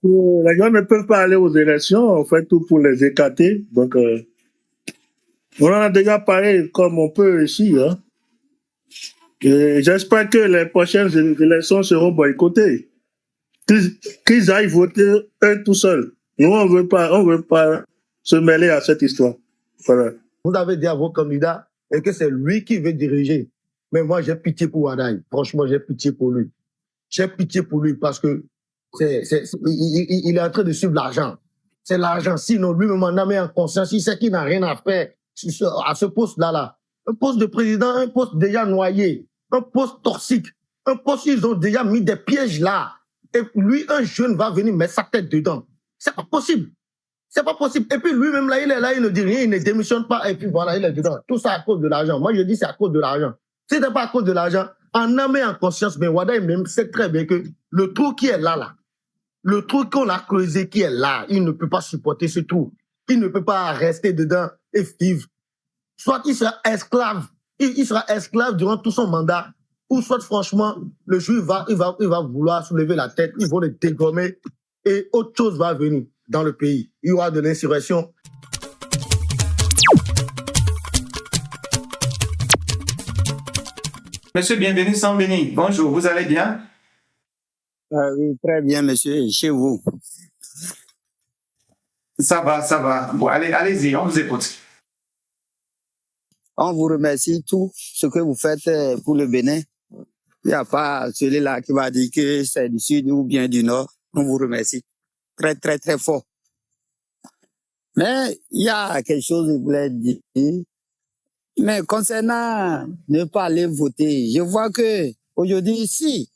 Les gens ne peuvent pas aller aux élections, on fait tout pour les écarter. Donc, on en a déjà parlé comme on peut ici. Hein. Et j'espère que les prochaines élections seront boycottées. Qu'ils aillent voter eux tout seuls. Nous, on veut pas se mêler à cette histoire. Voilà. Vous avez dit à vos candidats et que c'est lui qui veut diriger. Mais moi, j'ai pitié pour Wadaï. Franchement, j'ai pitié pour lui. J'ai pitié pour lui parce que il est en train de suivre l'argent. C'est l'argent. Sinon, lui-même en a mis en conscience. Il sait qu'il n'a rien à faire à ce poste-là. Un poste de président, un poste déjà noyé, un poste toxique, un poste où ils ont déjà mis des pièges là. Et lui, un jeune va venir mettre sa tête dedans. C'est pas possible. C'est pas possible. Et puis lui-même là, il est là, il ne dit rien, il ne démissionne pas. Et puis voilà, il est dedans. Tout ça à cause de l'argent. Moi, je dis c'est à cause de l'argent. Si ce n'est pas à cause de l'argent, en âme et en conscience, mais Wadaï même sait très bien que le trou qui est là, le trou qu'on a creusé qui est là, il ne peut pas supporter ce trou. Il ne peut pas rester dedans et vivre. Soit il sera esclave, il sera esclave durant tout son mandat, ou soit franchement, le juif il va vouloir soulever la tête, ils vont le dégommer et autre chose va venir dans le pays. Il y aura de l'insurrection. Monsieur, bienvenue sans béni. Bonjour, vous allez bien? Oui, très bien, monsieur. Et chez vous? Ça va, ça va. Bon, allez-y, on vous écoute. On vous remercie tout ce que vous faites pour le Bénin. Il n'y a pas celui-là qui va dire que c'est du sud ou bien du nord. On vous remercie très, très, très fort. Mais il y a quelque chose que je voulais dire. Mais concernant ne pas aller voter, je vois que aujourd'hui, ici,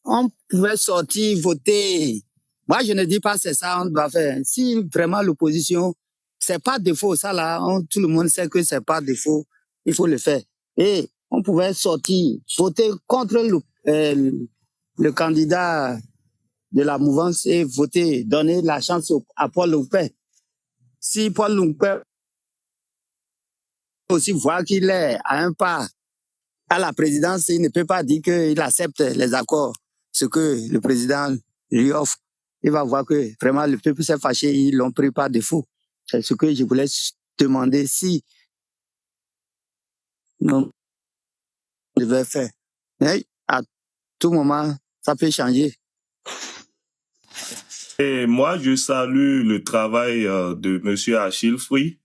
on pouvait sortir, voter. Moi, je ne dis pas que c'est ça on doit faire. Si vraiment l'opposition, c'est pas défaut, ça là, tout le monde sait que c'est pas défaut, il faut le faire. Et on pouvait sortir, voter contre le candidat de la mouvance et voter, donner la chance à Paul Loupé. Si Paul Loupé aussi voit qu'il est à un pas à la présidence, il ne peut pas dire qu'il accepte les accords, ce que le président lui offre. Il va voir que vraiment le peuple s'est fâché, ils l'ont pris par défaut. C'est ce que je voulais demander si on devait faire. Mais à tout moment, ça peut changer. Et moi, je salue le travail de Monsieur Achille Free.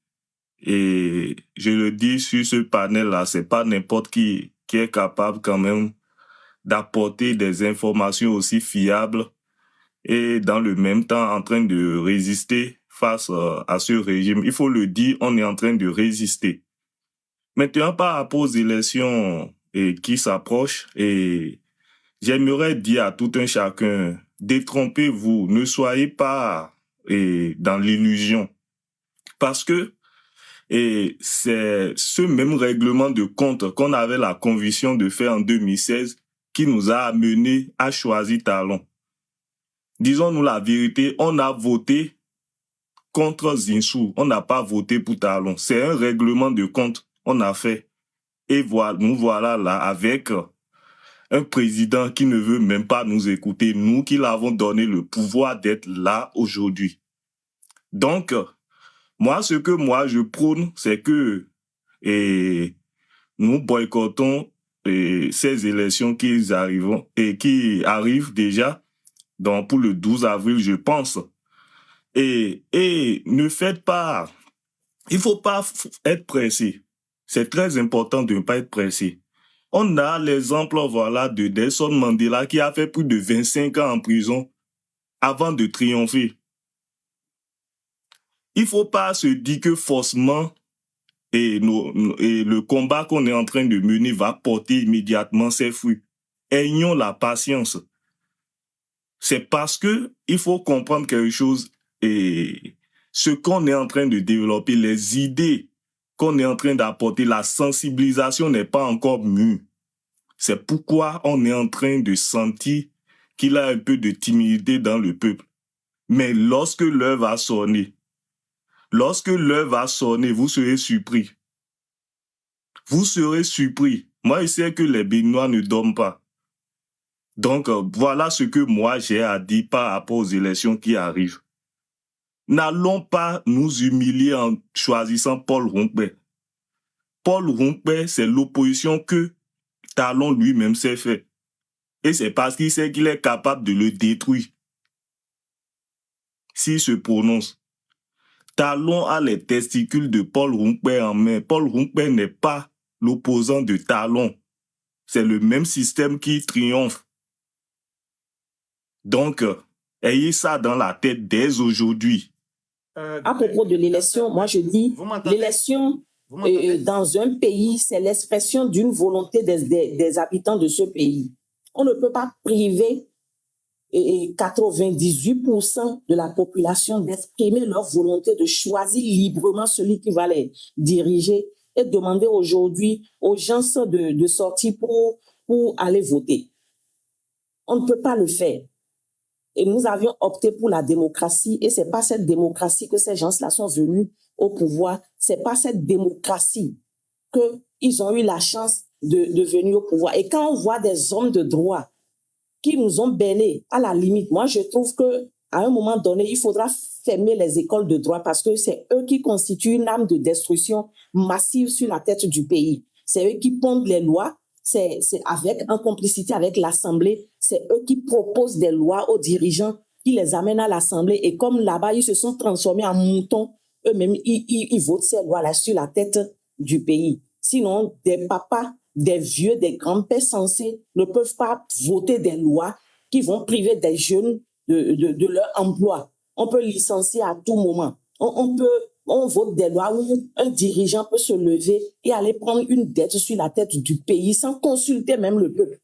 Et je le dis sur ce panel-là, c'est pas n'importe qui est capable quand même d'apporter des informations aussi fiables et dans le même temps en train de résister face à ce régime. Il faut le dire, on est en train de résister. Maintenant, par rapport aux élections qui s'approchent, et j'aimerais dire à tout un chacun, détrompez-vous, ne soyez pas dans l'illusion. Parce que c'est ce même règlement de compte qu'on avait la conviction de faire en 2016 qui nous a amené à choisir Talon. Disons-nous la vérité, on a voté contre Zinsou, on n'a pas voté pour Talon. C'est un règlement de compte on a fait. Et voilà, nous voilà là avec un président qui ne veut même pas nous écouter, nous qui l'avons donné le pouvoir d'être là aujourd'hui. Donc, ce que je prône, c'est que nous boycottons ces élections qui arrivent déjà, donc pour le 12 avril, je pense. Et ne faites pas, il faut pas être pressé. C'est très important de ne pas être pressé. On a l'exemple, voilà, de Nelson Mandela qui a fait plus de 25 ans en prison avant de triompher. Il faut pas se dire que forcément et le combat qu'on est en train de mener va porter immédiatement ses fruits. Ayons la patience. C'est parce que il faut comprendre quelque chose et ce qu'on est en train de développer, les idées qu'on est en train d'apporter, la sensibilisation n'est pas encore mûre. C'est pourquoi on est en train de sentir qu'il y a un peu de timidité dans le peuple. Mais lorsque l'heure va sonner, vous serez surpris. Vous serez surpris. Moi, je sais que les Béninois ne dorment pas. Donc, voilà ce que moi j'ai à dire par rapport aux élections qui arrivent. N'allons pas nous humilier en choisissant Paul Rompé. Paul Rompé, c'est l'opposition que Talon lui-même s'est fait. Et c'est parce qu'il sait qu'il est capable de le détruire. S'il se prononce. Talon a les testicules de Paul Rompé en main. Paul Rompé n'est pas l'opposant de Talon. C'est le même système qui triomphe. Donc, ayez ça dans la tête dès aujourd'hui. À propos de l'élection, moi je dis, l'élection dans un pays, c'est l'expression d'une volonté des habitants de ce pays. On ne peut pas priver 98% de la population d'exprimer leur volonté de choisir librement celui qui va les diriger et demander aujourd'hui aux gens de sortir pour aller voter. On ne peut pas le faire. Et nous avions opté pour la démocratie et c'est pas cette démocratie que ces gens-là sont venus au pouvoir. C'est pas cette démocratie qu'ils ont eu la chance de venir au pouvoir. Et quand on voit des hommes de droit qui nous ont bêlés, à la limite, moi je trouve que à un moment donné, il faudra fermer les écoles de droit parce que c'est eux qui constituent une arme de destruction massive sur la tête du pays. C'est eux qui pondent les lois. C'est en complicité avec l'Assemblée, c'est eux qui proposent des lois aux dirigeants, qui les amènent à l'Assemblée. Et comme là-bas, ils se sont transformés en moutons, eux-mêmes, ils votent ces lois-là sur la tête du pays. Sinon, des papas, des vieux, des grands-pères sensés ne peuvent pas voter des lois qui vont priver des jeunes de leur emploi. On peut licencier à tout moment. On vote des lois où un dirigeant peut se lever et aller prendre une dette sur la tête du pays sans consulter même le peuple.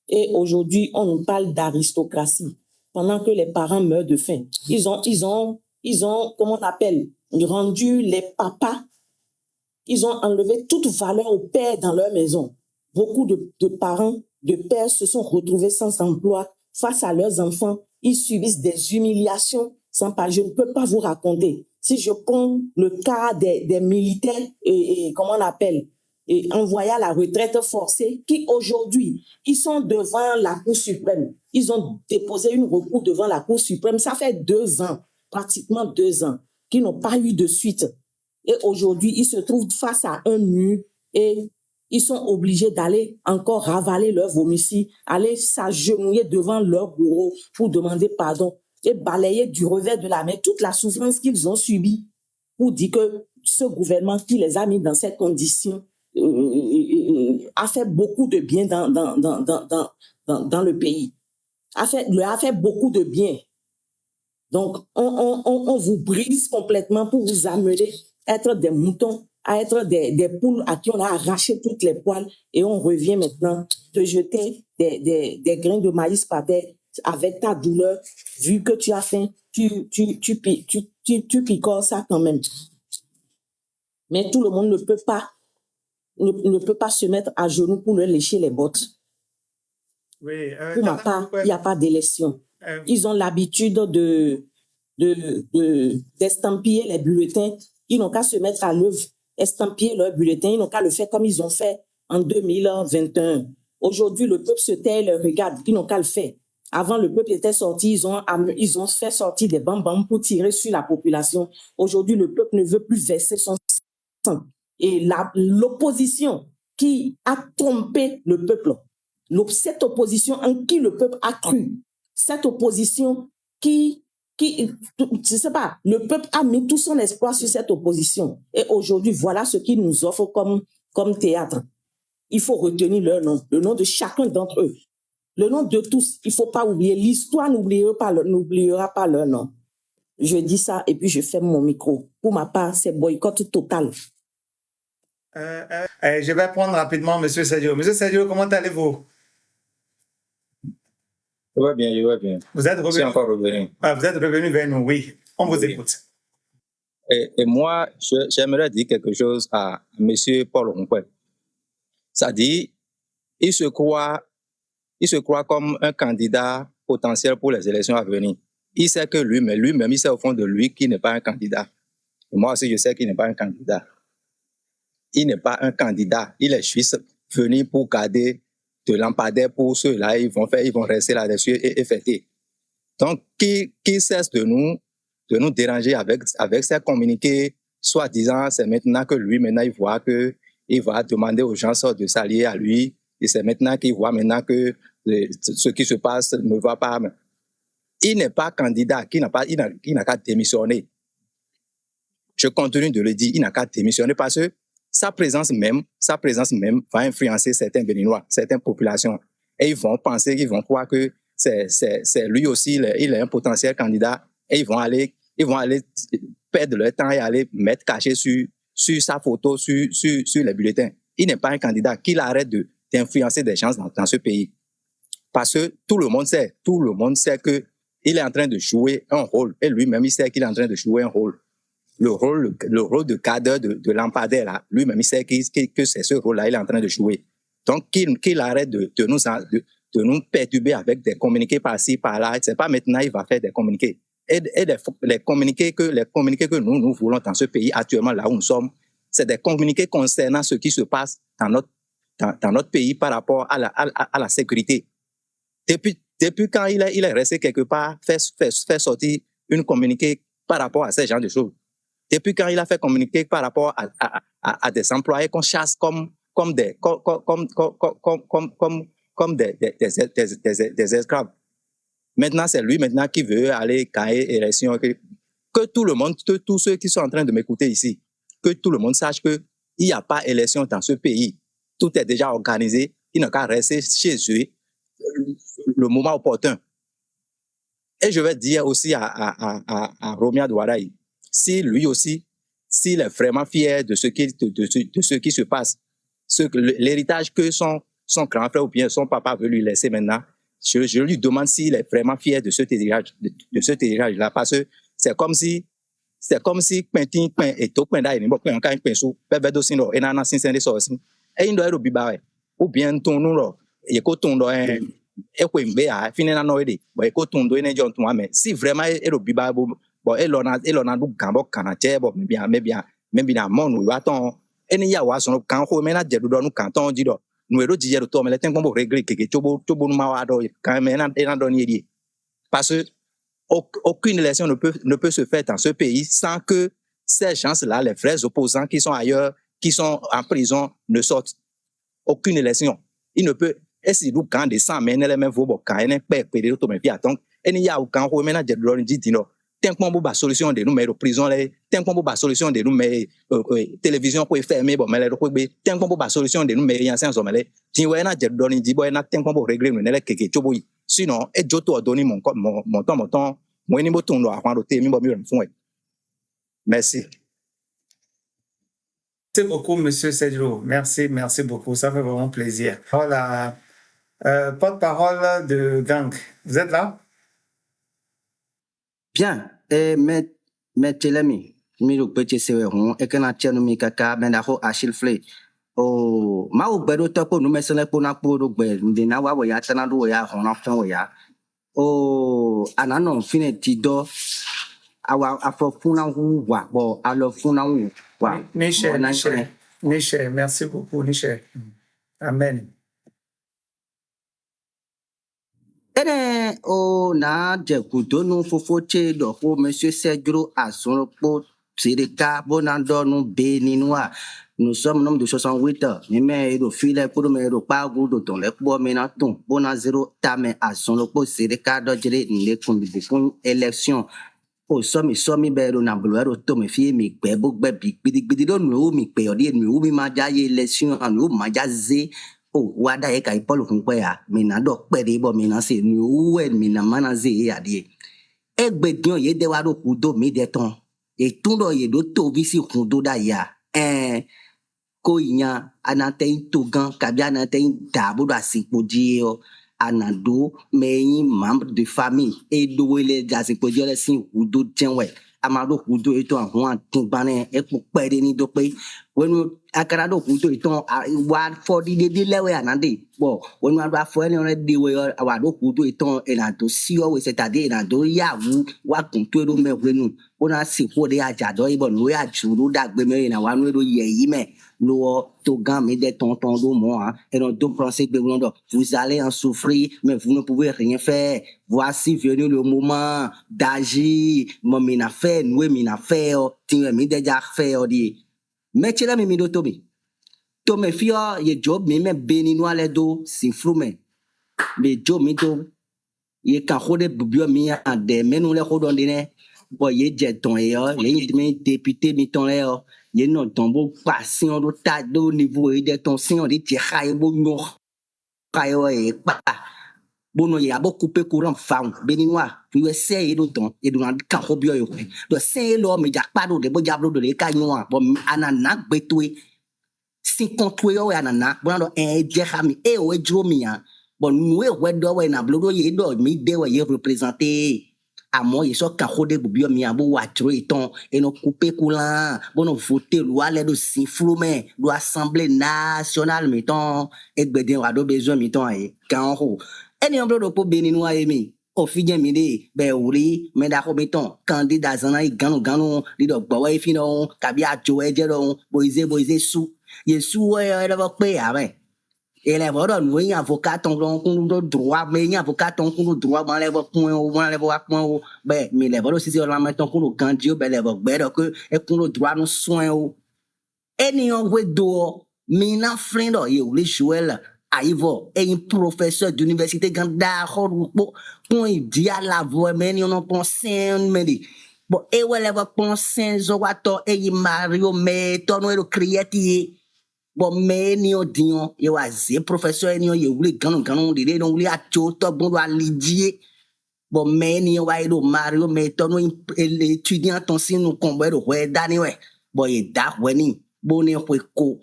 Et aujourd'hui, on nous parle d'aristocratie pendant que les parents meurent de faim. Ils ont, comment on appelle, rendu les papas, ils ont enlevé toute valeur aux pères dans leur maison. Beaucoup de parents, de pères se sont retrouvés sans emploi face à leurs enfants. Ils subissent des humiliations sans pas. Je ne peux pas vous raconter. Si je prends le cas des militaires, comment on appelle, envoyés à la retraite forcée, qui aujourd'hui, ils sont devant la Cour suprême. Ils ont déposé une recours devant la Cour suprême. Ça fait 2 ans, pratiquement 2 ans, qu'ils n'ont pas eu de suite. Et aujourd'hui, ils se trouvent face à un mur et ils sont obligés d'aller encore ravaler leur vomici, aller s'agenouiller devant leur bourreau pour demander pardon et balayer du revers de la main toute la souffrance qu'ils ont subie pour dire que ce gouvernement qui les a mis dans cette condition a fait beaucoup de bien dans le pays. Leur a fait beaucoup de bien. Donc, on vous brise complètement pour vous amener à être des moutons, à être des poules à qui on a arraché toutes les poils et on revient maintenant te jeter des grains de maïs par terre avec ta douleur, vu que tu as faim, tu picores ça quand même. Mais tout le monde ne peut pas se mettre à genoux pour leur lécher les bottes. Oui, pour ma part, il n'y a pas d'élection. Ils ont l'habitude d'estampiller les bulletins. Ils n'ont qu'à se mettre à l'œuvre, estampiller leurs bulletins. Ils n'ont qu'à le faire comme ils ont fait en 2021. Aujourd'hui, le peuple se tait et le regarde. Ils n'ont qu'à le faire. Avant, le peuple était sorti. Ils ont fait sortir des bambams pour tirer sur la population. Aujourd'hui, le peuple ne veut plus verser son sang. Et l'opposition qui a trompé le peuple, cette opposition en qui le peuple a cru, cette opposition qui je sais pas, le peuple a mis tout son espoir sur cette opposition. Et aujourd'hui, voilà ce qu'ils nous offrent comme théâtre. Il faut retenir leur nom, le nom de chacun d'entre eux. Le nom de tous, il ne faut pas oublier. L'histoire n'oubliera pas leur nom. Je dis ça et puis je ferme mon micro. Pour ma part, c'est boycott total. Je vais prendre rapidement M. Sadio. M. Sadio, comment allez-vous? Je vais bien, je vais bien. Vous êtes Je suis revenu, encore revenu. vous êtes revenu vers nous, oui. On vous Oui. écoute. Et moi, j'aimerais dire quelque chose à M. Paul Rompé. C'est-à-dire, il se croit comme un candidat potentiel pour les élections à venir. Il sait que lui-même, il sait au fond de lui qu'il n'est pas un candidat. Et moi aussi, je sais qu'il n'est pas un candidat. il n'est pas un candidat, il est juste venu pour garder de lampadaire pour ceux-là, ils vont rester là-dessus et fêter. Donc, qui cesse de nous déranger avec ces communiqués, soi-disant, c'est maintenant que lui, maintenant, il va demander aux gens de s'allier à lui, et c'est maintenant qu'il voit maintenant que ce qui se passe ne va pas. Il n'est pas candidat, il n'a qu'à démissionner. Je continue de le dire, il n'a qu'à démissionner parce que sa présence même va influencer certains Béninois, certaines populations. Et ils vont croire que c'est lui aussi, il est un potentiel candidat, et ils vont aller perdre leur temps et aller mettre caché sur sa photo, sur les bulletins. Il n'est pas un candidat, qu'il arrête d'influencer des gens dans ce pays. Parce que tout le monde sait que il est en train de jouer un rôle, et lui-même il sait qu'il est en train de jouer un rôle. Le rôle de cadre de lampadaire, là, lui-même il sait que c'est ce rôle-là il est en train de jouer. Donc qu'il arrête de nous perturber avec des communiqués par-ci, par-là. C'est pas maintenant il va faire des communiqués. Et les communiqués que nous voulons dans ce pays actuellement, là où nous sommes, c'est des communiqués concernant ce qui se passe dans notre pays par rapport à la sécurité. Depuis quand il est resté quelque part, faire sortir une communiqué par rapport à ces genres de choses. Depuis quand il a fait communiquer par rapport à des employés qu'on chasse comme des esclaves. Maintenant, c'est lui maintenant qui veut aller gagner élection. Que tout le monde, tous ceux qui sont en train de m'écouter ici, que tout le monde sache qu'il n'y a pas élection dans ce pays. Tout est déjà organisé. Il n'a qu'à rester chez eux le moment opportun. Et je vais dire aussi à Romia Douaraï, si lui aussi, s'il est vraiment fier de ce qui se passe, l'héritage que son grand frère ou bien son papa veut lui laisser maintenant, je lui demande s'il est vraiment fier de cet héritage-là, parce que c'est comme si Quentin et Topenda et Nimbo Quentin Pensu, Pevedo Sino, et Nana Sinsende Sosi, et il doit être bibae, ou bien ton nom, et coton et Quembea, Finena Noedi, but coton doing a John to Ame. Si vraiment est au bibae, but Elona do Gambo Canate, but maybe a mon we attend. Any ya was on Canho Mena Jedudon Canton Gido. Nous Giro Tom, le temps pour régler que Tobo Mawado, Kamena et Andonier. Parce que aucune élection ne peut se faire dans ce pays sans que ces gens-là, les vrais opposants qui sont ailleurs, qui sont en prison, ne sortent. Aucune élection. Il ne peut. Et si nous, quand des 100 men, les mêmes vaux, quand il n'est pas pédé, donc, il y a aucun remède de l'origine. Tant qu'on a solution de nous mettre prison, tant qu'on a solution de nous mettre télévision pour fermer, bon, mais tant qu'on a solution de nous mettre anciens hommes, si on a de l'origine, tant qu'on a régler, nous n'allons que sinon, et je dois donner mon temps, moi, il me tourne à prendre le thème, merci. Merci beaucoup, Monsieur Sedjo. Merci beaucoup. Ça fait vraiment plaisir. Voilà. Porte-parole de Gang. Vous êtes là? Bien. Mais Telemi, Miro Petit Severon, et que n'a tenu mi kaka, Bendaho Achille Flay. Oh, ma ou bedo topo, nous mettons les pona pour le bel, nous n'avons pas tanado ya, on a fait ya. Oh, ananon, finitido, awa, afofuna ou wa, bon, alors funa ou wa. Niché, merci beaucoup, Niché. Amen. Ene o na je kudonu fofoche do fo monsieur Sergio Asonpo Sirika bonando Béninois. Nous sommes nombre de 68 ans. Mais le filet pour me pas goût dans les bois menaton. Bona zéro tame Asonpo Sirika do jere ne kumbi pour élection. O somi bero na bluero to me fie mi pe bugbe bidi do nu mi pe odi nu mi ma ja élection anu ma ja ze. Oh, wada e kai polo kunpe ya, mina do pere bo mina se ni uwe mina mana ze ya die. Egbe dion ye de wado kudo mi de ton. E tundo ye do to visi kudo da ya. Ko inya anate togan kabia anate dabo da sipoji yo anado meyin membre de famille e do ele da sipoji le sin kudo tienwe. Amado kudo eto ahun antingbane e po pere ni do pe wenu akarado kuto iton wa for di lewe anande bon on wa for ni on de we wa do kuto iton enado si o we c'est-à-dire enado yawu wa kunto do me wenu ona si ko de ajado ibo no ya juru dagbe me na wa no do ye yi me lo to gan me de tonton do mo hein et donc do français be wondo vous allez en souffrir mais vous ne pouvez rien faire voici venu le moment d'agir mon mina fait nous mina fait ti mi de ja fait di mechela mi do to me fio ye job mi me beni no ale do sin frume me job mi do ye kan khode bubio mi ande menu le khodo ndine bo ye jeton ye mi député mi ton le ye no tombo passion do ta do niveau de ton sion di ti khay bo no khay e pa bono ye abo couper courant fam beninois tu essaye do ton e do na kan khobio yo do sen lo me jakpa do de bo jablo do le kanyo bo anana betwe si kontwe yo anana bo do jehami e o ejromia bon nous we do we na blodo ye do mi de we ye représenter à moi ils sont carré bubio mi abo watro eton et no couper coulant bon on voter loi les do si floume do assemblée nationale meton et gbeden wa do besoin meton e kan ho eni on blodo po beninois emi o fidien mi de be uri me da ko meton candidat zana i ganu li do gbo we fino kabi ajo eje do boize su yesu e le pe ave et les voilà nous y avocat ton de droit mais y avocat ton de droit ban les point ben mais les voilà si c'est la metton qu'on candidat ben les ben que et qu'on droit nous soin et ni on veut do mina friend ye ou Joël Aivo et un professeur d'université ganda pour dit à la voix mais on pensé mais bon et ouais les pensé zoato et Mario mais ton no créatif bon mais ni odion ye wa ze professeur ni ye wuli ganu de don wuli acho to bon do alidie bon mais ni wa do Mario mais to no étudiant ton si nous combat do we dani we bon ye da we ni bon ni ko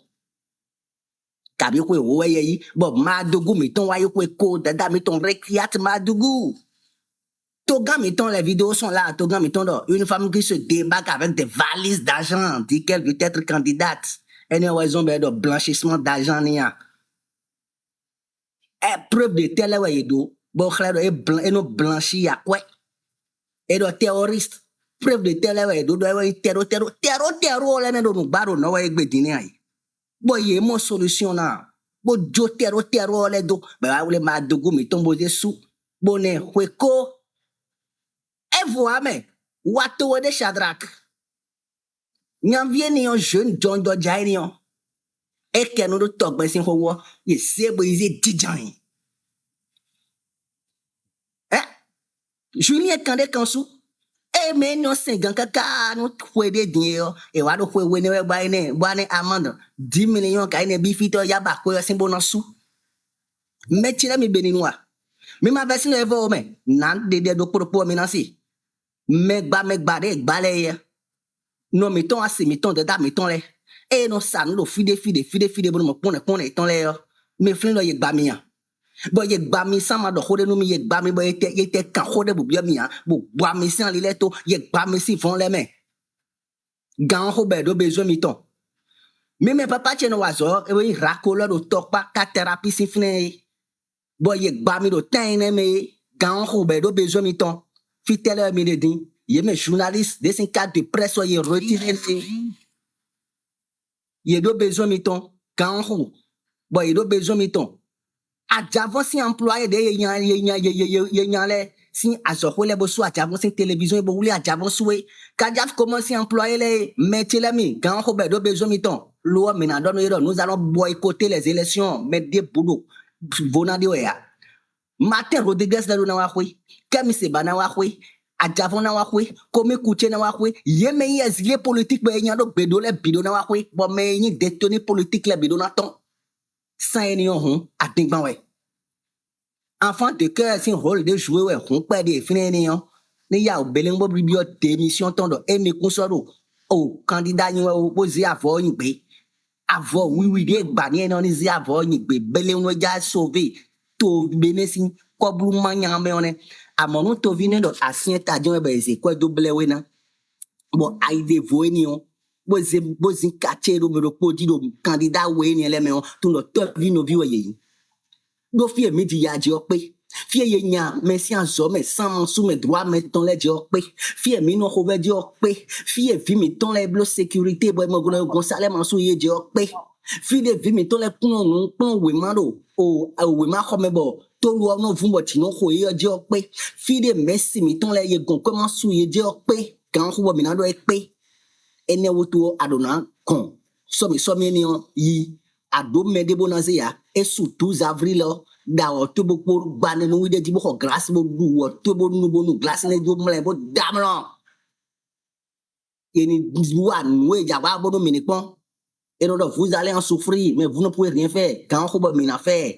kabi ko we ye bon madugu mi ton wa ye ko dada mi ton recreate madugu Togan mettons les vidéos sont là Togan mettons une femme qui se débarque avec des valises d'argent dit qu'elle veut être candidate. Elle a raison de blanchissement d'argent nia. Preuve de tel ouais do bon clair et no blanchi à quoi et do terroriste preuve de tel ouais do terror là mais do baro no ouais gbedini ai bon y mon solution na bon jo terror là do ba wole ma dogo mi tombo de sou bonne hueko et voix mais wato de Shadrach Nyan vient ni un jeune John do Jainion. Et que nous talk ben sin ho ye se boise dijan. Julien Kandé Kansou. E men no sengan kaka no kwede dinyo e wa do kwe we ne ba ne amande 10 millions ka ne bifito ya ba ko sin bonasu. Metira mi beninois. Mi ma version evo me nan de do propos mi nansi. Megba de gbale non mettons assez mettons de mettons les et non ça nous fide bon mo pon eton les me flin lo ye gba mi an bo ye gba mi san ma do khode no mi ye gba mi bo ye te kan khode bu bia mi an bo gba mi san le to ye gba mi si fon les mains gan ho be do besoin mi ton me papa che no wazo e we rakolo do tok pa ka thérapie si fin bo ye gba mi do tan me gan ho be do besoin mi ton fitele mi de din ye mes journalistes des cadres de presse ye retiré ye do besoin miton quand bon ye do besoin miton a javon si employé de ye yan le si azoko le bo so a javon si télévision bo wuli a javon soué ka jav comment si employé le métier la mi quand be do besoin miton loi maintenant nous allons boycotter les élections mettre des boulot venant de ya Martin Rodriguez la na wa khoi Kemi Seba na wa khoi Adjavon na wakwe, comme Kouché na wakwe, yeme yezile politique be nyando bedo le bido na wakwe, bon me yi détenir politique le bido na ton. Sans enion hon, atingban we. Enfant de cœur sin rôle de jouer we hon pa de fin enion. Ni ya obelen bo bibio démission ton do emi konsoro. O candidat ni we opposé avant yin be. Avant oui de bani non ni avant yin be belen no ja sauver. To benesin ko blu manyam be one. A mon to vine do asien tadion be se ko double we na bo aide voenion bozin quartier do me do podi do candidat we ni ele me on to no top vi no vi we yi do fie mi di ya je ope fie ye nya me si anzo me san sou me droit me ton le je ope fie mi no ko ve je ope fie vi mi ton le blo sécurité boy mo go salaire man sou ye je ope fie de vi mi ton le pon we man do o we ma ko me bo to lu no fun bo ti no ko ye je ope fie de merci mi ton le ye gon comment sou ye je ope kan ko bo mi na do e pe ene woto adona kon so mi ni on yi ado me de bonaze ya e sous 12 avril da o to bo por bane no ide di bo grâce bo du o to bo nu bo nu glace ne jo mle bo damlo yeni wa nou ja ba bo no mini pon et donc vous allez en souffrir mais vous ne pouvez rien faire quand ko bo mina faire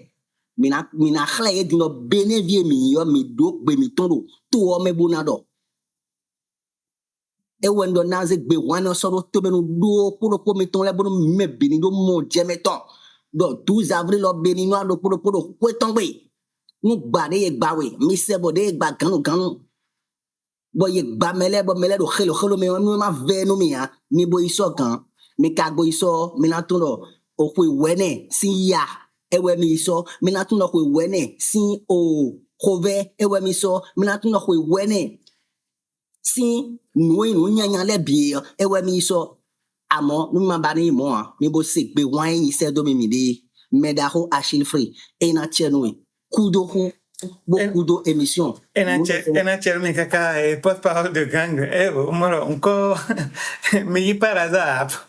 mina khle di no benevie mi yo mi do gbe mi tondo to o me bonado e wendo naze gbe wana so to be no do pour mi ton le bo me bini do mo je meton do 12 avril o bini no do pour ko ton gbe nu gba de gba we mi se bo de gba ganu bo ye gba mele do khelo me no ma ve no mi ya mi bo iso kan mi ka go iso mi na tun do o ko wene si ya e we mi iso mi na tun do ko wene si o kove e we mi iso mi na tun do ko wene si nu nyanya le bi e we mi iso amo mi ma ba ni mo mi bo se gbe wan yi se do mi de medaho Achille Free e na chenwe kudo ho beaucoup d'émissions. Mais kaka porte-parole de gang. Encore, mais par hasard.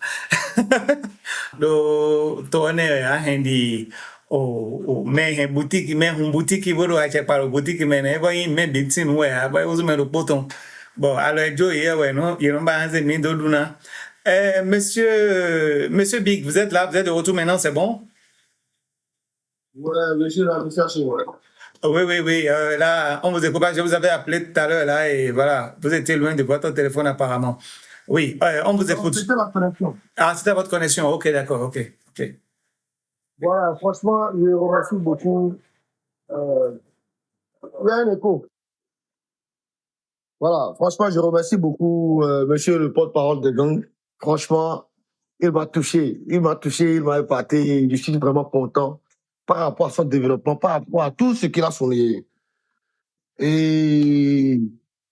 Do tourne a hindi mais boutique qui veut acheter par boutique mais ne va y mettre des petits ouais va user le bouton. Bon alors Joe ouais non il n'ont pas assez mis de luna. Monsieur Big, vous êtes là, vous êtes de retour maintenant, c'est bon? Ouais, monsieur là, monsieur ouais. Oui. Là, on vous écoute pas. Je vous avais appelé tout à l'heure, là, et voilà. Vous étiez loin de votre téléphone, apparemment. Oui, on vous écoute. C'était ma connexion. Ah, c'était votre connexion. Ok, d'accord, ok. Voilà, franchement, je remercie beaucoup. Il y a un écho. Voilà, franchement, je remercie beaucoup monsieur le porte-parole de gang. Franchement, il m'a touché, il m'a épaté. Je suis vraiment content par rapport à son développement, par rapport à tout ce qu'il a souligné. Et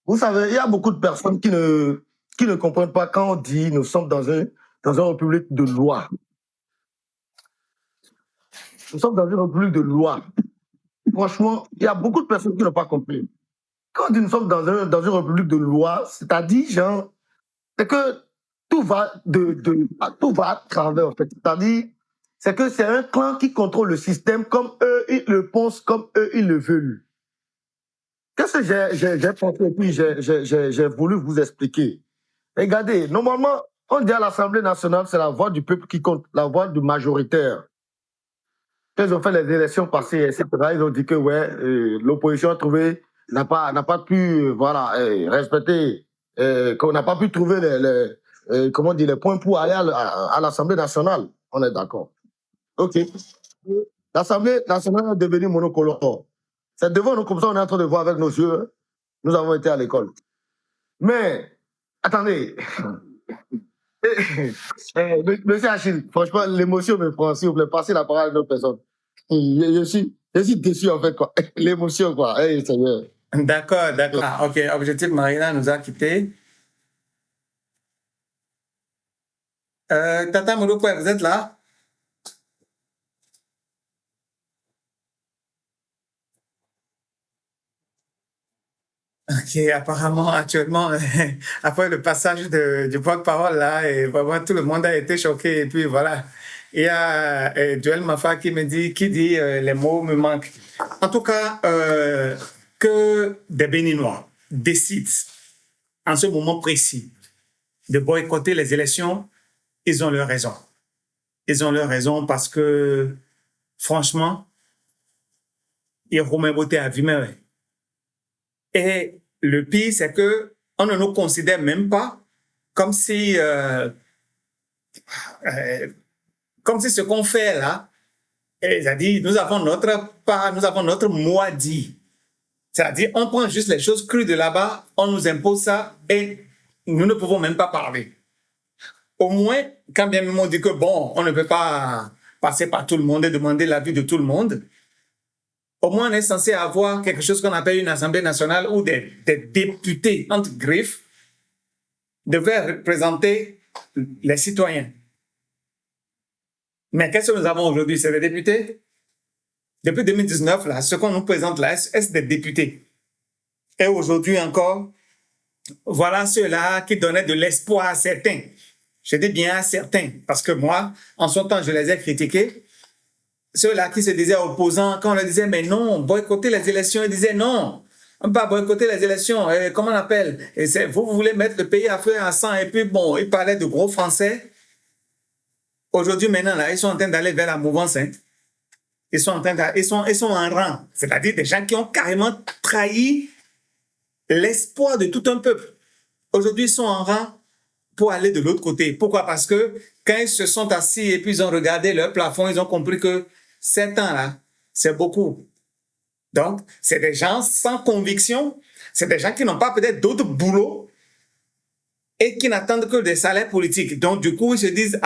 vous savez, il y a beaucoup de personnes qui ne comprennent pas quand on dit nous sommes dans une république de loi. Nous sommes dans une république de loi. Franchement, il y a beaucoup de personnes qui n'ont pas compris. Quand on dit nous sommes dans une république de loi, c'est-à-dire, genre, c'est que tout va à travers, en fait. C'est-à-dire, c'est que c'est un clan qui contrôle le système comme eux, ils le pensent, comme eux, ils le veulent. Qu'est-ce que j'ai pensé et puis j'ai voulu vous expliquer. Regardez, normalement, on dit à l'Assemblée nationale, c'est la voix du peuple qui compte, la voix du majoritaire. Quand ils ont fait les élections passées, etc., ils ont dit que ouais, l'opposition a trouvé, n'a pas pu respecter, qu'on n'a pas pu trouver les points pour aller à l'Assemblée nationale. On est d'accord. Ok. L'Assemblée nationale est devenue monocolore. C'est devant nous comme ça, on est en train de voir avec nos yeux. Nous avons été à l'école. Mais, attendez. Monsieur Achille, franchement, l'émotion me prend. S'il vous plaît, passez la parole à une autre personne. Je suis déçu, en fait, quoi. L'émotion, quoi. Hey, Seigneur. D'accord. Ah, ok, Objectif Marina nous a quittés. Tata Mouloupe, vous êtes là? Ok, apparemment, actuellement, après le passage du porte-parole là, et vraiment tout le monde a été choqué. Et puis voilà, il y a Joël Mafa qui me dit, les mots me manquent. En tout cas, que des Béninois décident en ce moment précis de boycotter les élections, ils ont leur raison. Ils ont leur raison parce que, franchement, ils ont voté à Vimere. Et le pire, c'est que on ne nous considère même pas comme si ce qu'on fait là, c'est-à-dire nous avons notre mot à dire. C'est-à-dire on prend juste les choses crues de là-bas, on nous impose ça et nous ne pouvons même pas parler. au moins, quand bien même on dit que bon, on ne peut pas passer par tout le monde et demander l'avis de tout le monde, au moins on est censé avoir quelque chose qu'on appelle une Assemblée nationale où des députés, entre griffes, devaient représenter les citoyens. Mais qu'est-ce que nous avons aujourd'hui? C'est des députés? Depuis 2019, là, ce qu'on nous présente là, est-ce des députés? Et aujourd'hui encore, voilà ceux-là qui donnaient de l'espoir à certains. Je dis bien à certains, parce que moi, en son temps, je les ai critiqués. Ceux-là qui se disaient opposants, quand on leur disait, mais non, boycotter les élections, ils disaient non, on ne peut pas boycotter les élections. Comment on appelle? Et vous voulez mettre le pays à feu et à sang, et puis bon, ils parlaient de gros français. Aujourd'hui, maintenant, là, ils sont en train d'aller vers la mouvance. Hein. Ils sont en rang. C'est-à-dire des gens qui ont carrément trahi l'espoir de tout un peuple. Aujourd'hui, ils sont en rang pour aller de l'autre côté. Pourquoi? Parce que quand ils se sont assis et puis ils ont regardé leur plafond, ils ont compris que 7 ans-là, c'est beaucoup. Donc, c'est des gens sans conviction. C'est des gens qui n'ont pas peut-être d'autres boulots et qui n'attendent que des salaires politiques. Donc, du coup, ils se disent,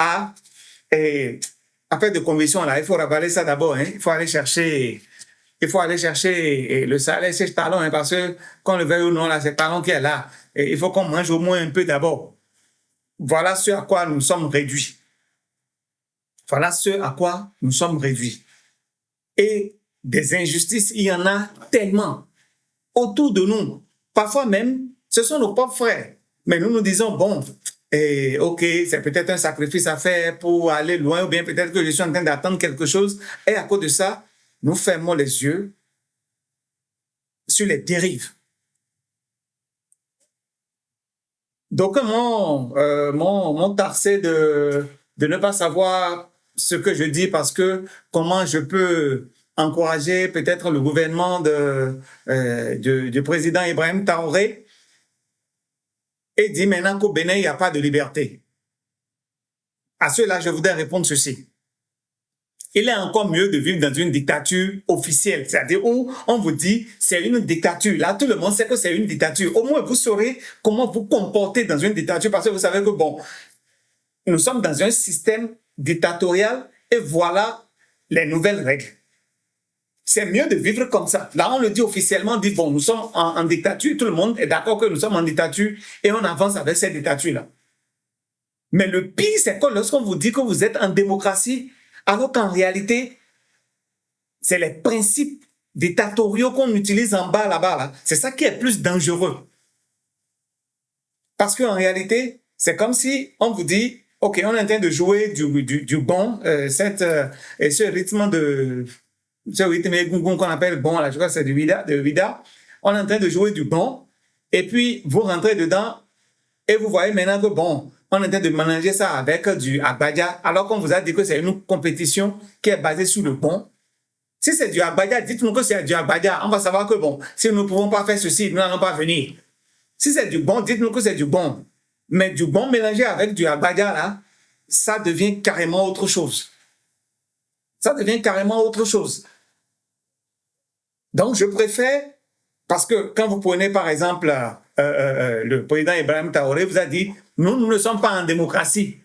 affaire de conviction, là, il faut ravaler ça d'abord. Hein. Il faut aller chercher le salaire, c'est talon, hein, parce que qu'on le veuille ou non, là, c'est talon qui est là. Et il faut qu'on mange au moins un peu d'abord. Voilà ce à quoi nous sommes réduits. Voilà ce à quoi nous sommes réduits. Et des injustices, il y en a tellement autour de nous. Parfois même, ce sont nos propres frères. Mais nous nous disons, bon, ok, c'est peut-être un sacrifice à faire pour aller loin, ou bien peut-être que je suis en train d'attendre quelque chose. Et à cause de ça, nous fermons les yeux sur les dérives. Donc, m'ont taxé de ne pas savoir ce que je dis parce que comment je peux encourager peut-être le gouvernement du président Ibrahim Traoré et dire maintenant qu'au Bénin, il n'y a pas de liberté. À cela, je voudrais répondre ceci. Il est encore mieux de vivre dans une dictature officielle, c'est-à-dire où on vous dit c'est une dictature. Là, tout le monde sait que c'est une dictature. Au moins, vous saurez comment vous comporter dans une dictature parce que vous savez que, bon, nous sommes dans un système dictatorial et voilà les nouvelles règles. C'est mieux de vivre comme ça. Là, on le dit officiellement, on dit, bon, nous sommes en dictature, tout le monde est d'accord que nous sommes en dictature et on avance avec cette dictature-là. Mais le pire, c'est que lorsqu'on vous dit que vous êtes en démocratie, alors qu'en réalité, c'est les principes dictatoriaux qu'on utilise en bas là-bas. Là. C'est ça qui est plus dangereux. Parce qu'en réalité, c'est comme si on vous dit, OK, on est en train de jouer du bon, ce rythme qu'on appelle bon, là, je crois que c'est du vida. On est en train de jouer du bon, et puis vous rentrez dedans, et vous voyez maintenant que bon, on est en train de mélanger ça avec du agbadia, alors qu'on vous a dit que c'est une compétition qui est basée sur le bon. Si c'est du agbadia, dites-nous que c'est du agbadia. On va savoir que bon, si nous ne pouvons pas faire ceci, nous n'allons pas venir. Si c'est du bon, dites-nous que c'est du bon. Mais du bon mélangé avec du agbadia, là, ça devient carrément autre chose. Ça devient carrément autre chose. Donc, je préfère, parce que quand vous prenez par exemple le président Ibrahim Traoré vous a dit, nous ne sommes pas en démocratie.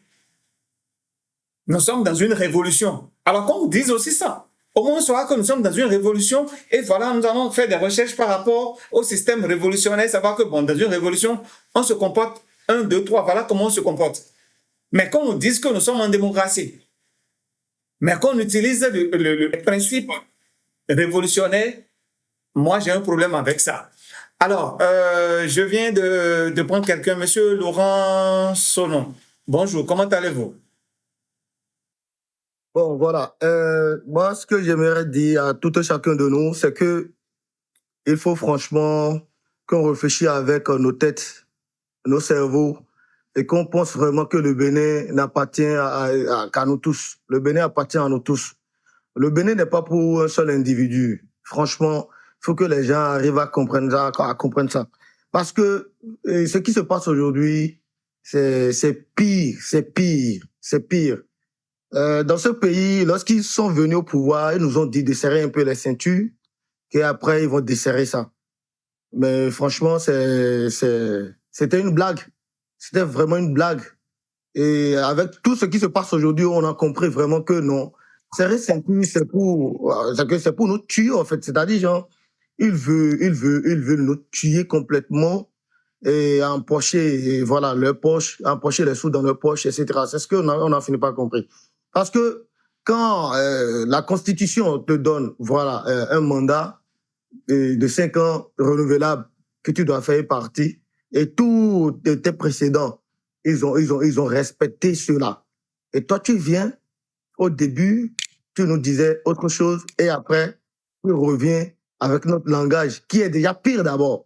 Nous sommes dans une révolution. Alors qu'on vous dise aussi ça. Au moins, on saura que nous sommes dans une révolution et voilà, nous allons faire des recherches par rapport au système révolutionnaire, savoir que bon, dans une révolution, on se comporte 1, 2, 3, voilà comment on se comporte. Mais qu'on nous dise que nous sommes en démocratie, mais qu'on utilise le principe révolutionnaire, moi, j'ai un problème avec ça. Alors, je viens de prendre quelqu'un, Monsieur Laurent Sonon. Bonjour, comment allez-vous? Bon, voilà. Moi, ce que j'aimerais dire à tout un chacun de nous, c'est que il faut franchement qu'on réfléchisse avec nos têtes, nos cerveaux, et qu'on pense vraiment que le Bénin n'appartient qu'à nous tous. Le Bénin appartient à nous tous. Le Bénin n'est pas pour un seul individu. Franchement, il faut que les gens arrivent à comprendre ça. Parce que ce qui se passe aujourd'hui, c'est pire. Dans ce pays, lorsqu'ils sont venus au pouvoir, ils nous ont dit de serrer un peu les ceintures, et après ils vont desserrer ça. Mais franchement, c'était une blague. C'était vraiment une blague. Et avec tout ce qui se passe aujourd'hui, on a compris vraiment que non. C'est pour nous tuer, en fait. C'est-à-dire, genre, il veut nous tuer complètement et empocher, et voilà, leur poche, empocher les sous dans leur poche, etc. C'est ce qu'on a fini par comprendre. Parce que quand la Constitution te donne, voilà, un mandat de 5 ans renouvelable que tu dois faire partie, et tous tes précédents, ils ont respecté cela. Et toi, tu viens, au début, tu nous disais autre chose, et après, tu reviens avec notre langage, qui est déjà pire d'abord.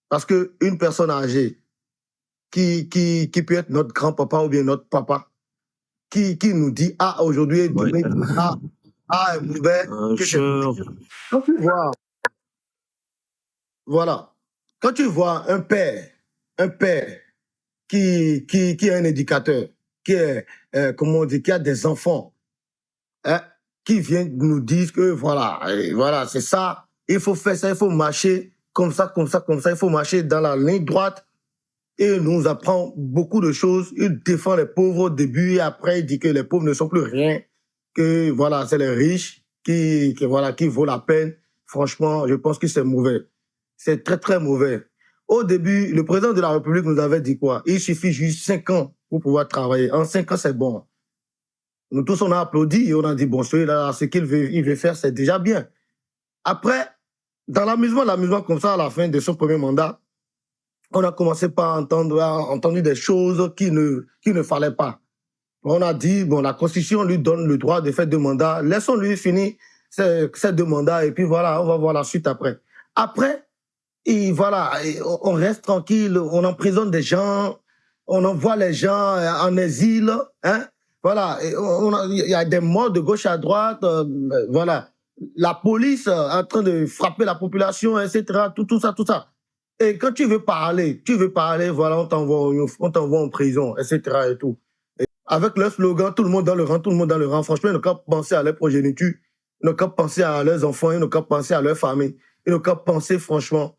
Parce que une personne âgée, qui peut être notre grand-papa ou bien notre papa, qui nous dit, ah, aujourd'hui, demain, ah, mauvais, quand tu vois, voilà, quand tu vois un père qui est un éducateur, qui est, comment on dit, qui a des enfants, hein, qui vient nous dire que voilà, c'est ça, il faut faire ça, il faut marcher comme ça, il faut marcher dans la ligne droite. Et il nous apprend beaucoup de choses. Il défend les pauvres au début et après il dit que les pauvres ne sont plus rien, que voilà, c'est les riches qui vaut la peine. Franchement, je pense que c'est mauvais. C'est très, très mauvais. Au début, le président de la République nous avait dit quoi? Il suffit juste 5 ans pour pouvoir travailler. En 5 ans, c'est bon. Nous tous, on a applaudi et on a dit, bon, celui-là, ce qu'il veut faire, c'est déjà bien. Après, dans l'amusement comme ça, à la fin de son premier mandat, on a commencé par entendre des choses qui ne fallait pas. On a dit, bon, la Constitution lui donne le droit de faire 2 mandats. Laissons-lui finir ces 2 mandats et puis voilà, on va voir la suite après. Après, et voilà, on reste tranquille, on emprisonne des gens, on envoie les gens en exil, hein. Voilà, il y a des morts de gauche à droite, voilà. La police en train de frapper la population, etc. Tout ça. Et quand tu veux parler, voilà, on t'envoie en prison, etc. et tout. Et avec leur slogan, tout le monde dans le rang, franchement, ils n'ont qu'à penser à leur progéniture, ils n'ont qu'à penser à leurs enfants, ils n'ont qu'à penser à leur famille, ils n'ont qu'à penser, franchement,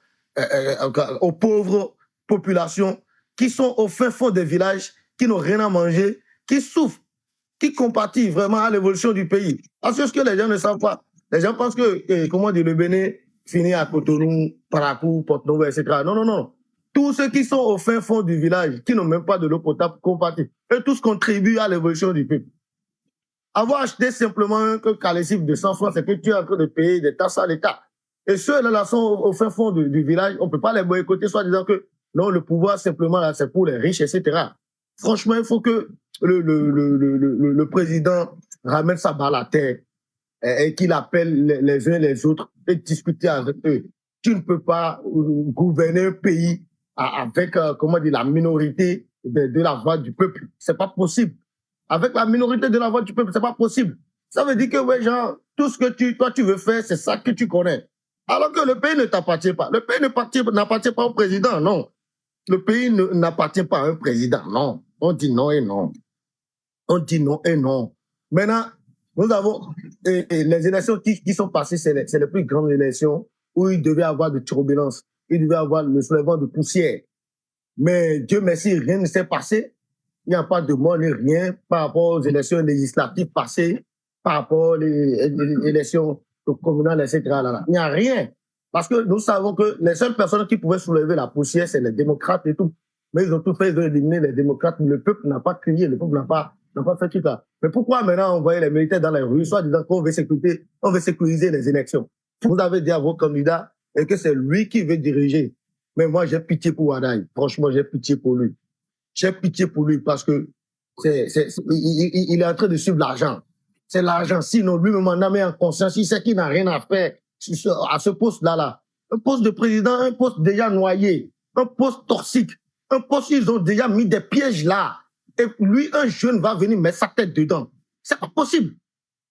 aux pauvres populations qui sont au fin fond des villages, qui n'ont rien à manger, qui souffrent, qui compatissent vraiment à l'évolution du pays. Parce que ce que les gens ne savent pas, les gens pensent que, comment dire, le Bénin finit à Cotonou, Parakou, Porto-Novo, etc. Non. Tous ceux qui sont au fin fond du village, qui n'ont même pas de l'eau potable, compatissent. Eux tous contribuent à l'évolution du peuple. Avoir acheté simplement un calcif de 100 francs, c'est que tu es en train de payer des taxes à l'État. Et ceux-là sont au fin fond du village, on ne peut pas les boycotter, soit disant que non, le pouvoir simplement là, c'est pour les riches, etc. Franchement, il faut que le président ramène sa balle à terre et qu'il appelle les uns les autres et discuter avec eux. Tu ne peux pas gouverner un pays avec comment dire, la minorité de la voix du peuple. C'est pas possible. Avec la minorité de la voix du peuple, c'est pas possible. Ça veut dire que, ouais, genre, tout ce que toi tu veux faire, c'est ça que tu connais. Alors que le pays ne t'appartient pas. Le pays n'appartient pas au président, non. Le pays n'appartient pas à un président, non. On dit non et non. On dit non et non. Maintenant, nous avons les élections qui sont passées, c'est les plus grandes élections où il devait y avoir de turbulences, il devait y avoir le soulèvement de poussière. Mais Dieu merci, rien ne s'est passé. Il n'y a pas de mort ni rien par rapport aux élections législatives passées, par rapport aux élections communales, etc. Il n'y a rien. Parce que nous savons que les seules personnes qui pouvaient soulever la poussière, c'est les démocrates et tout. Mais ils ont tout fait, ils ont éliminé les démocrates. Le peuple n'a pas crié, le peuple n'a pas fait tout ça. Mais pourquoi maintenant envoyer les militaires dans les rues, soit disant qu'on veut sécuriser les élections? Vous avez dit à vos candidats et que c'est lui qui veut diriger. Mais moi, j'ai pitié pour Wadaï. Franchement, j'ai pitié pour lui. J'ai pitié pour lui parce que il est en train de suivre l'argent. C'est l'argent. Sinon, lui-même en âme et en conscience, il sait qu'il n'a rien à faire à ce poste-là. Un poste de président, un poste déjà noyé, un poste toxique, un poste où ils ont déjà mis des pièges là. Et lui, un jeune va venir mettre sa tête dedans. C'est pas possible.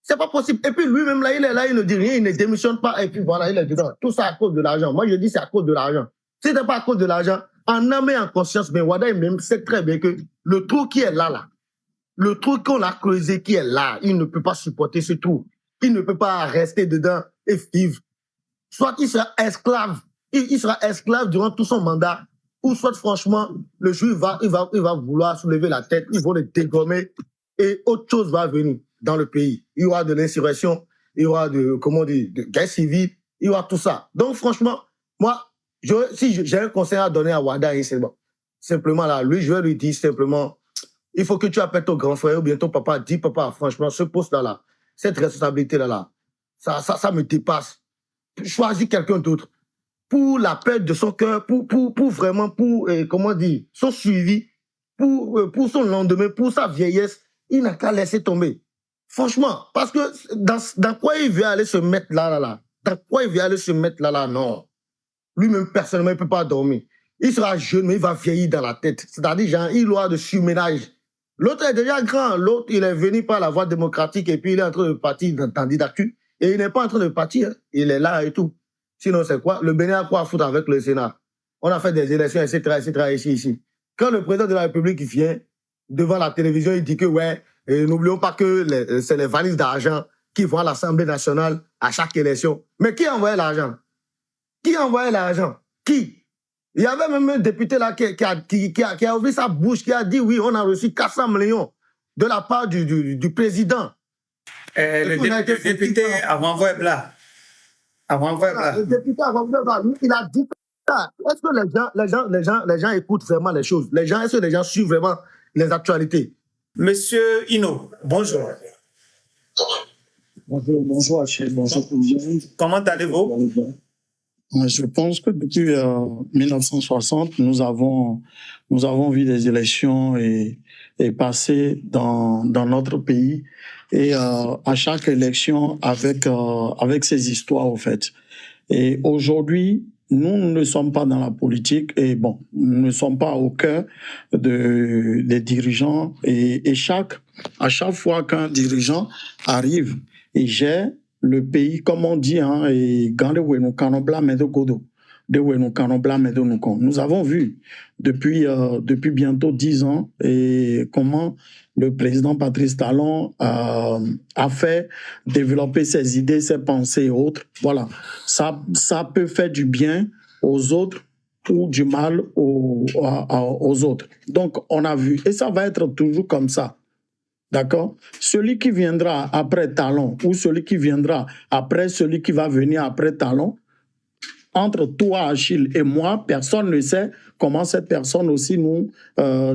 C'est pas possible. Et puis lui-même là, il est là, il ne dit rien, il ne démissionne pas. Et puis voilà, il est dedans. Tout ça à cause de l'argent. Moi, je dis c'est à cause de l'argent. Si c'est pas à cause de l'argent, en âme et en conscience, mais Wada même sait très bien que le trou qui est là, le trou qu'on a creusé qui est là, il ne peut pas supporter ce trou. Il ne peut pas rester dedans et vivre. Soit il sera esclave. Il sera esclave durant tout son mandat, ou soit franchement, le jour il va vouloir soulever la tête, ils vont le dégommer et autre chose va venir dans le pays. Il y aura de l'insurrection, il y aura de guerre civile, il y aura tout ça. Donc franchement, moi, si j'ai un conseil à donner à Wada, simplement là, lui, je vais lui dire simplement, il faut que tu appelles ton grand frère ou bien ton papa, dis papa, franchement, ce poste-là, cette responsabilité-là, ça me dépasse. Choisis quelqu'un d'autre pour la paix de son cœur, pour vraiment, son suivi, pour son lendemain, pour sa vieillesse, il n'a qu'à laisser tomber. Franchement, parce que dans quoi il veut aller se mettre là, dans quoi il veut aller se mettre là, non. Lui-même, personnellement, il ne peut pas dormir. Il sera jeune, mais il va vieillir dans la tête. C'est-à-dire, genre, il aura de surménage. L'autre est déjà grand. L'autre, il est venu par la voie démocratique et puis il est en train de partir dans candidature. Et il n'est pas en train de partir. Il est là et tout. Sinon, c'est quoi? Le Bénin a quoi à foutre avec le Sénat? On a fait des élections, etc., ici. Quand le président de la République vient devant la télévision, il dit que, ouais, n'oublions pas que c'est les valises d'argent qui vont à l'Assemblée nationale à chaque élection. Mais qui a envoyé l'argent? Qui a envoyé l'argent? Qui? Il y avait même un député là qui a ouvert sa bouche, qui a dit oui, on a reçu 400 millions de la part du président. Le député avant-voix là. Le député avant-voix là, il a dit ça. Est-ce que les gens écoutent vraiment les choses? Est-ce que les gens suivent vraiment les actualités? Monsieur Hino, bonjour. Bonjour Achille, bonjour tout le monde. Comment allez-vous? Je pense que depuis 1960, nous avons vu des élections et passer dans notre pays et à chaque élection avec ses histoires au fait. Et aujourd'hui, nous ne sommes pas dans la politique et bon, nous ne sommes pas au cœur des dirigeants et à chaque fois qu'un dirigeant arrive et gère le pays, comme on dit, hein, et nous avons vu depuis bientôt 10 ans et comment le président Patrice Talon a fait développer ses idées, ses pensées et autres. Voilà, ça peut faire du bien aux autres ou du mal aux autres. Donc, on a vu, et ça va être toujours comme ça. D'accord? Celui qui viendra après Talon ou celui qui viendra après celui qui va venir après Talon, entre toi, Achille, et moi, personne ne sait comment cette personne aussi nous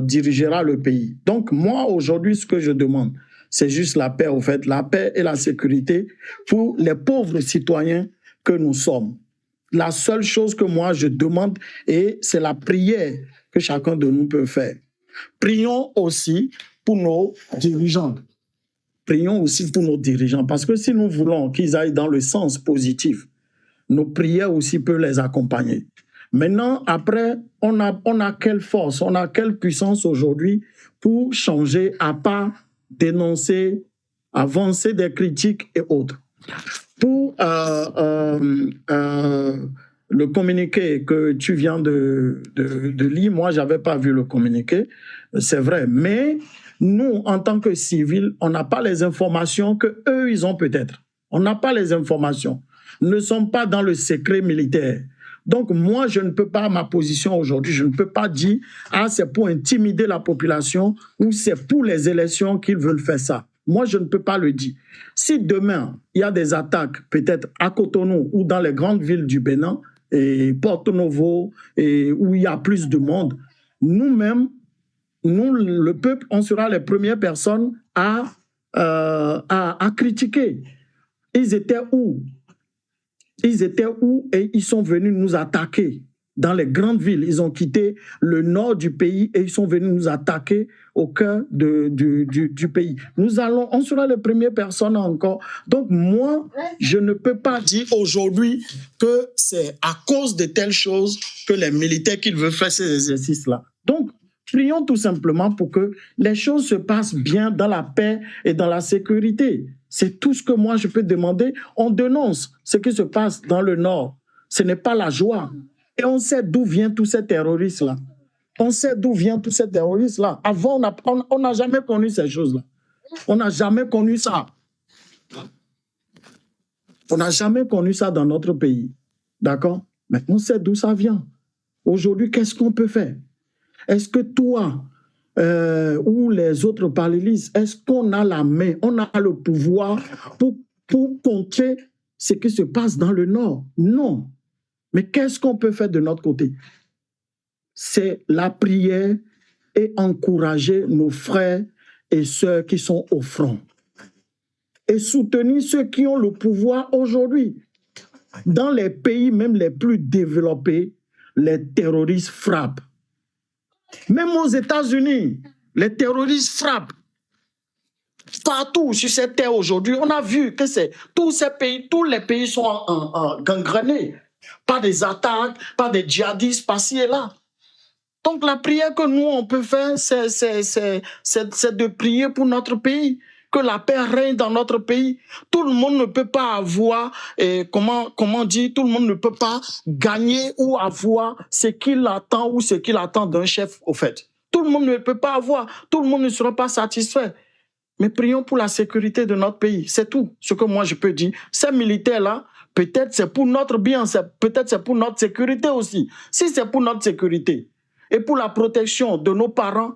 dirigera le pays. Donc, moi, aujourd'hui, ce que je demande, c'est juste la paix, au fait, la paix et la sécurité pour les pauvres citoyens que nous sommes. La seule chose que moi, je demande, et c'est la prière que chacun de nous peut faire. Prions aussi pour nos dirigeants. Prions aussi pour nos dirigeants, parce que si nous voulons qu'ils aillent dans le sens positif, nos prières aussi peuvent les accompagner. Maintenant, après, on a quelle force, on a quelle puissance aujourd'hui pour changer, à part dénoncer, avancer des critiques et autres. Pour le communiqué que tu viens de lire, moi, je n'avais pas vu le communiqué, c'est vrai, mais nous, en tant que civils, on n'a pas les informations qu'eux, ils ont peut-être. On n'a pas les informations. Nous ne sommes pas dans le secret militaire. Donc, moi, je ne peux pas, ma position aujourd'hui, je ne peux pas dire « Ah, c'est pour intimider la population » ou « C'est pour les élections qu'ils veulent faire ça ». Moi, je ne peux pas le dire. Si demain, il y a des attaques, peut-être à Cotonou ou dans les grandes villes du Bénin, et Porto Novo, et où il y a plus de monde, nous-mêmes, nous, le peuple, on sera les premières personnes à critiquer. Ils étaient où? Ils étaient où et ils sont venus nous attaquer dans les grandes villes. Ils ont quitté le nord du pays et ils sont venus nous attaquer au cœur du pays. On sera les premières personnes encore. Donc moi, je ne peux pas dire aujourd'hui que c'est à cause de telles choses que les militaires qu'ils veulent faire ces exercices-là. Donc, prions tout simplement pour que les choses se passent bien dans la paix et dans la sécurité. C'est tout ce que moi je peux demander. On dénonce ce qui se passe dans le Nord. Ce n'est pas la joie. Et on sait d'où viennent tous ces terroristes-là. On sait d'où viennent tous ces terroristes-là. Avant, on n'a jamais connu ces choses-là. On n'a jamais connu ça. On n'a jamais connu ça dans notre pays. D'accord? Mais on sait d'où ça vient. Aujourd'hui, qu'est-ce qu'on peut faire? Est-ce que toi ou les autres parallélistes, est-ce qu'on a la main, on a le pouvoir pour contrer ce qui se passe dans le Nord? Non. Mais qu'est-ce qu'on peut faire de notre côté? C'est la prière et encourager nos frères et sœurs qui sont au front. Et soutenir ceux qui ont le pouvoir aujourd'hui. Dans les pays même les plus développés, les terroristes frappent. Même aux États-Unis, les terroristes frappent. Partout sur cette terre aujourd'hui, on a vu que tous les pays sont gangrenés par des attaques, par des djihadistes par-ci et là. Donc la prière que nous on peut faire, c'est de prier pour notre pays, que la paix règne dans notre pays. Tout le monde ne peut pas avoir, comment dire, tout le monde ne peut pas gagner ou avoir ce qu'il attend ou ce qu'il attend d'un chef, au fait. Tout le monde ne peut pas avoir, tout le monde ne sera pas satisfait. Mais prions pour la sécurité de notre pays, c'est tout ce que moi je peux dire. Ces militaires-là, peut-être c'est pour notre bien, peut-être c'est pour notre sécurité aussi. Si c'est pour notre sécurité et pour la protection de nos parents,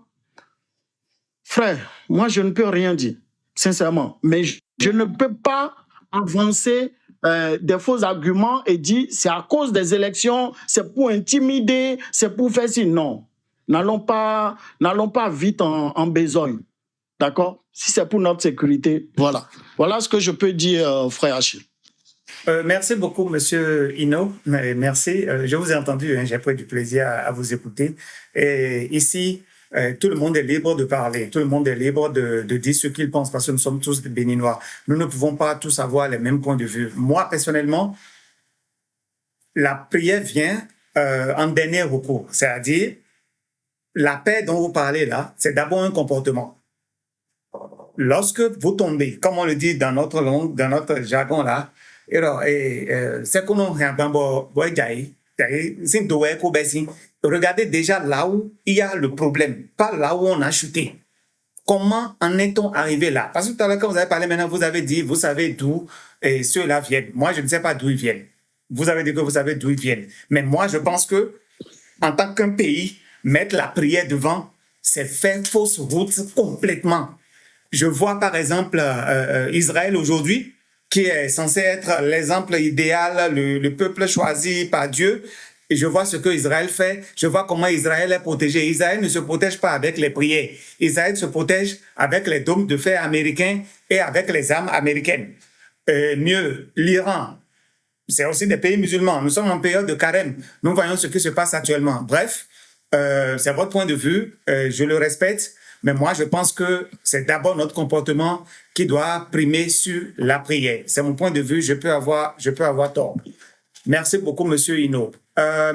frère, moi je ne peux rien dire, sincèrement. Mais je ne peux pas avancer des faux arguments et dire c'est à cause des élections, c'est pour intimider, c'est pour faire ci. Non, n'allons pas vite en besogne. D'accord? Si c'est pour notre sécurité, voilà. Voilà ce que je peux dire, frère Achille. Merci beaucoup, Monsieur Hino. Merci. Je vous ai entendu, hein, j'ai pris du plaisir à vous écouter. Et ici, tout le monde est libre de parler. Tout le monde est libre de dire ce qu'il pense parce que nous sommes tous des Béninois. Nous ne pouvons pas tous avoir les mêmes points de vue. Moi, personnellement, la prière vient en dernier recours. C'est-à-dire, la paix dont vous parlez là, c'est d'abord un comportement. Lorsque vous tombez, comme on le dit dans notre langue, dans notre jargon là, c'est qu'on regardez déjà là où il y a le problème, pas là où on a chuté. Comment en est-on arrivé là? Parce que tout à l'heure, quand vous avez parlé maintenant, vous avez dit, vous savez d'où ceux-là viennent. Moi, je ne sais pas d'où ils viennent. Vous avez dit que vous savez d'où ils viennent. Mais moi, je pense que en tant qu'un pays, mettre la prière devant, c'est faire fausse route complètement. Je vois par exemple Israël aujourd'hui, qui est censé être l'exemple idéal, le peuple choisi par Dieu. Et je vois ce que Israël fait. Je vois comment Israël est protégé. Israël ne se protège pas avec les prières. Israël se protège avec les dômes de fer américains et avec les armes américaines. Mieux, l'Iran. C'est aussi des pays musulmans. Nous sommes en période de carême. Nous voyons ce qui se passe actuellement. Bref, c'est votre point de vue. Je le respecte. Mais moi, je pense que c'est d'abord notre comportement qui doit primer sur la prière. C'est mon point de vue. Je peux avoir tort. Merci beaucoup, Monsieur Hino.